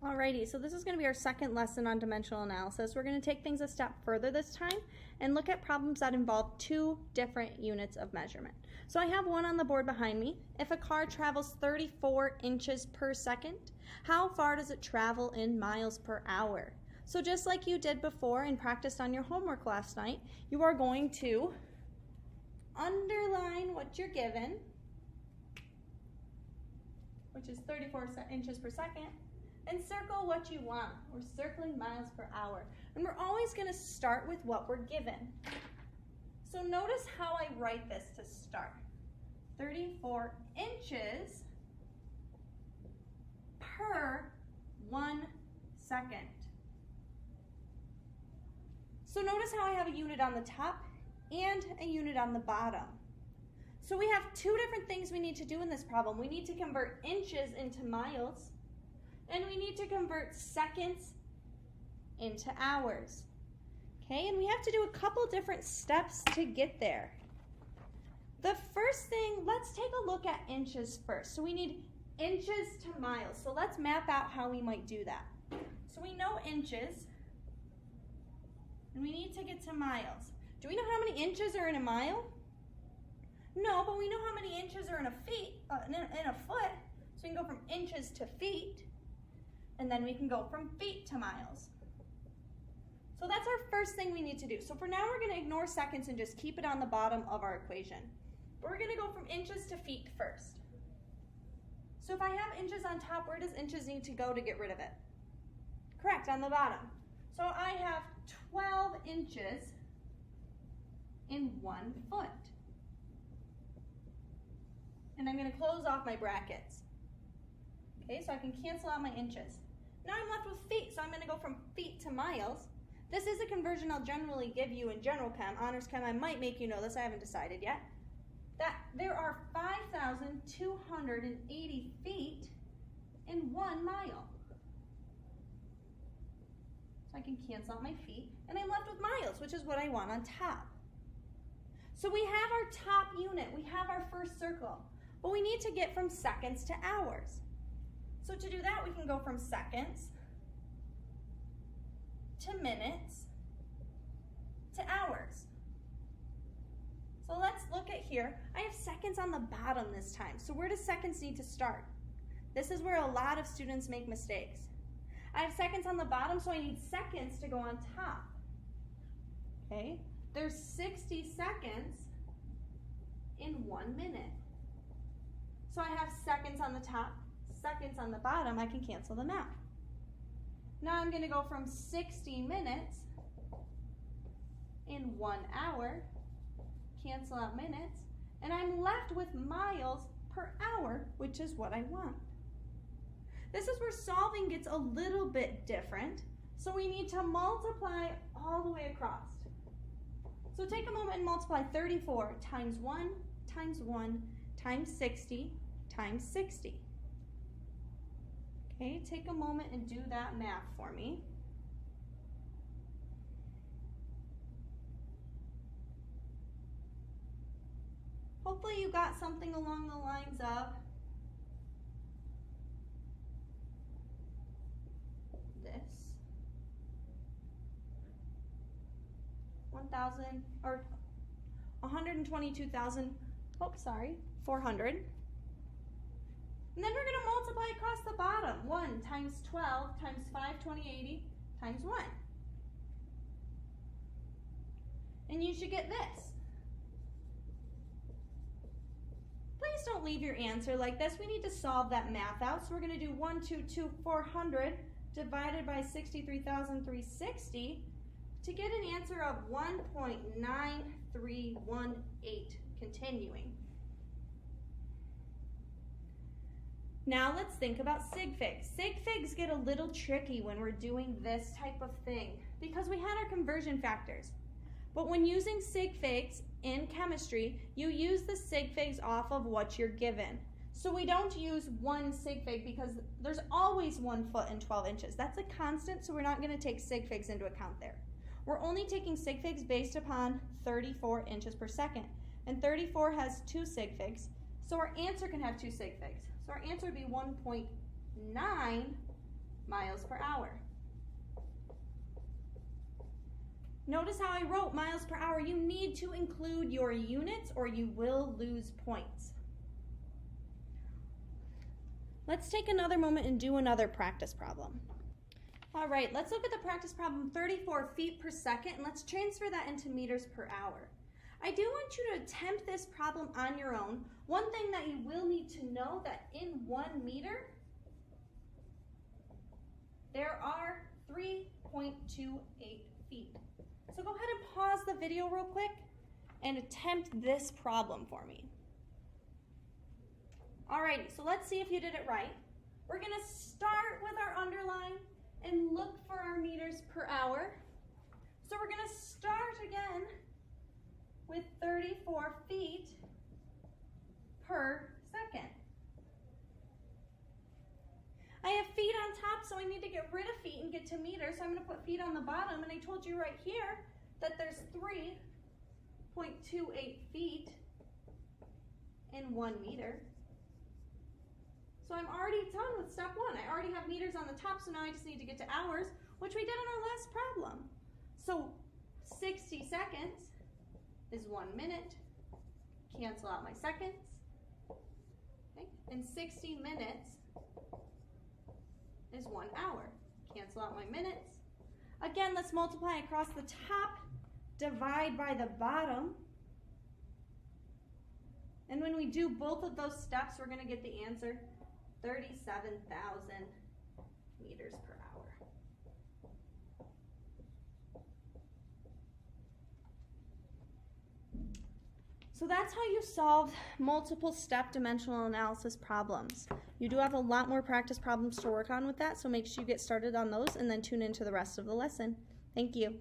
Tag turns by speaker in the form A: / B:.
A: Alrighty, so this is going to be our second lesson on dimensional analysis. We're going to take things a step further this time and look at problems that involve two different units of measurement. So I have one on the board behind me. If a car travels 34 inches per second, how far does it travel in miles per hour? So just like you did before and practiced on your homework last night, you are going to underline what you're given, which is 34 inches per second, and circle what you want. We're circling miles per hour. And we're always going to start with what we're given. So notice how I write this to start. 34 inches per 1 second. So notice how I have a unit on the top and a unit on the bottom. So we have two different things we need to do in this problem. We need to convert inches into miles, and we need to convert seconds into hours. Okay, and we have to do a couple different steps to get there. The first thing, let's take a look at inches first. So we need inches to miles. So let's map out how we might do that. So we know inches, and we need to get to miles. Do we know how many inches are in a mile? No, but we know how many inches are in a foot. So we can go from inches to feet. And then we can go from feet to miles. So that's our first thing we need to do. So for now, we're going to ignore seconds and just keep it on the bottom of our equation. But we're going to go from inches to feet first. So if I have inches on top, where does inches need to go to get rid of it? Correct, on the bottom. So I have 12 inches in 1 foot. And I'm going to close off my brackets. Okay, so I can cancel out my inches. Now I'm left with feet, so I'm going to go from feet to miles. This is a conversion I'll generally give you in general chem. Honors chem, I might make you know this, I haven't decided yet. That there are 5,280 feet in 1 mile. So I can cancel out my feet, and I'm left with miles, which is what I want on top. So we have our top unit, we have our first circle, but we need to get from seconds to hours. So to do that, we can go from seconds to minutes to hours. So let's look at here. I have seconds on the bottom this time. So where does seconds need to start? This is where a lot of students make mistakes. I have seconds on the bottom, so I need seconds to go on top. Okay, there's 60 seconds in 1 minute. So I have seconds on the top, seconds on the bottom. I can cancel them out. Now I'm going to go from 60 minutes in 1 hour, cancel out minutes, and I'm left with miles per hour, which is what I want. This is where solving gets a little bit different, so we need to multiply all the way across. So take a moment and multiply 34 times 1 times 1 times 60 times 60. Okay, take a moment and do that math for me. Hopefully you got something along the lines of this. 400. And then we're going to multiply across the bottom. 1 times 12 times 5, 20, 80 times 1. And you should get this. Please don't leave your answer like this. We need to solve that math out. So we're going to do 400 divided by 63,360 to get an answer of 1.9318, continuing. Now let's think about sig figs. Sig figs get a little tricky when we're doing this type of thing because we had our conversion factors. But when using sig figs in chemistry, you use the sig figs off of what you're given. So we don't use 1 sig fig because there's always 1 foot and 12 inches. That's a constant, so we're not going to take sig figs into account there. We're only taking sig figs based upon 34 inches per second. And 34 has 2 sig figs, so our answer can have 2 sig figs. So our answer would be 1.9 miles per hour. Notice how I wrote miles per hour. You need to include your units or you will lose points. Let's take another moment and do another practice problem. All right, let's look at the practice problem 34 feet per second, and let's transfer that into meters per hour. I do want you to attempt this problem on your own. One thing that you will need to know that in 1 meter, there are 3.28 feet. So go ahead and pause the video real quick and attempt this problem for me. Alrighty, so let's see if you did it right. We're gonna start with our underline and look for our meters per hour. So we're gonna start again with 34 feet per second. I have feet on top, so I need to get rid of feet and get to meters. So I'm going to put feet on the bottom, and I told you right here that there's 3.28 feet in 1 meter. So I'm already done with step 1. I already have meters on the top, so now I just need to get to hours, which we did on our last problem. So 60 seconds is 1 minute. Cancel out my seconds. Okay. And 60 minutes is 1 hour. Cancel out my minutes. Again, let's multiply across the top, divide by the bottom. And when we do both of those steps, we're going to get the answer 37,000 meters per hour. So that's how you solve multiple step dimensional analysis problems. You do have a lot more practice problems to work on with that, so make sure you get started on those and then tune into the rest of the lesson. Thank you.